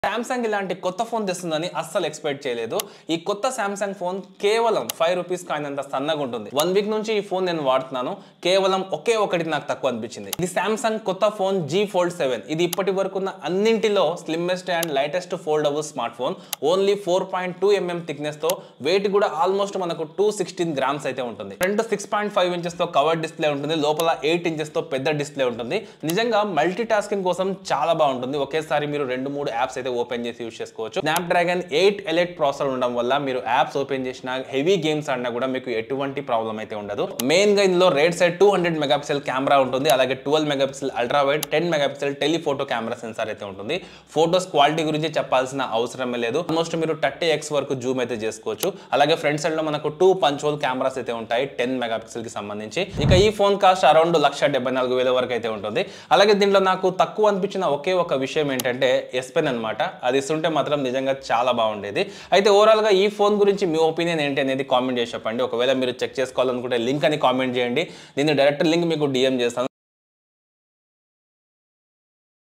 Samsung ఇలాంటి కొత్త phone తెస్తుందని అస్సలు ఎక్స్పెక్ట్ చేయలేదు. ఈ కొత్త సామ్సంగ్ ఫోన్ కేవలం 5 రూపీస్ కాయినంత సన్నగా ఉంటుంది. 1 వీక్ నుంచి ఈ ఫోన్ నేను వాడుతున్నాను. కేవలం ఒకే ఒకటి నాకు తక్కువ అనిపించింది. ఇది సామ్సంగ్ కొత్త ఫోన్ G Fold 7. ఇది ఇప్పటి వరకు ఉన్న అన్నింటిలో slimmest and lightest foldable smart phone. Only 4.2 mm thickness తో, వెయిట్ కూడా ఆల్మోస్ట్ మనకు 216 గ్రామ్స్ అయితే ఉంటుంది. ఫ్రంట్ 6.5 ఇంచెస్ తో కవర్ డిస్ప్లే ఉంటుంది. లోపల 8 ఇంచెస్ తో పెద్ద డిస్ప్లే ఉంటుంది. నిజంగా మల్టీ టాస్కింగ్ కోసం చాలా బాగుంటుంది. ఒకేసారి మీరు 2-3 యాప్స్ అయితే ఓపెన్ చేసి యూజ్ చేసుకోవచ్చు. స్నాప్డ్రాగన్ 8 ఎలైట్ ప్రాసెసర్ ఉండడం వల్ల మీరు యాప్స్ ఓపెన్ చేసినా, హెవీ గేమ్స్ ఆడినా కూడా మీకు ఎటువంటి ప్రాబ్లం అయితే ఉండదు. మెయిన్ గా ఇందులో రైట్ సైడ్ 200 మెగాపిక్సెల్ కెమెరా ఉంటుంది. అలాగే 12 megapixel ultra wide, 10 megapixel telephoto camera censor అయితే ఉంటుంది. ఫోటోస్ క్వాలిటీ గురించి చెప్పాల్సిన అవసరమే లేదు. ఆల్మోస్ట్ మీరు 30x వరకు జూమ్ అయితే చేసుకోవచ్చు. అలాగే ఫ్రంట్ సైడ్ లో మనకు 2 పంచ్ హోల్ కెమెరాస్ అయితే ఉంటాయి 10 మెగాపిక్సెల్ కి సంబంధించి. ఇక ఈ ఫోన్ కాస్ట్ అరౌండ్ 1,74,000 వరకు అయితే ఉంటుంది. అలాగే దీంట్లో నాకు తక్కువ అనిపించిన ఒకే ఒక విషయం ఏంటంటే S Pen అన్నమాట. అది ఇస్తుంటే మాత్రం నిజంగా చాలా బాగుండేది. అయితే ఓవరాల్ గా ఈ ఫోన్ గురించి మీ ఒపీనియన్ ఏంటి అనేది కామెంట్ చేసి చెప్పండి. ఒకవేళ మీరు చెక్ చేసుకోవాలనుకుంటే లింక్ అని కామెంట్ చేయండి. నేను డైరెక్ట్ లింక్ మీకు DM చేస్తాను.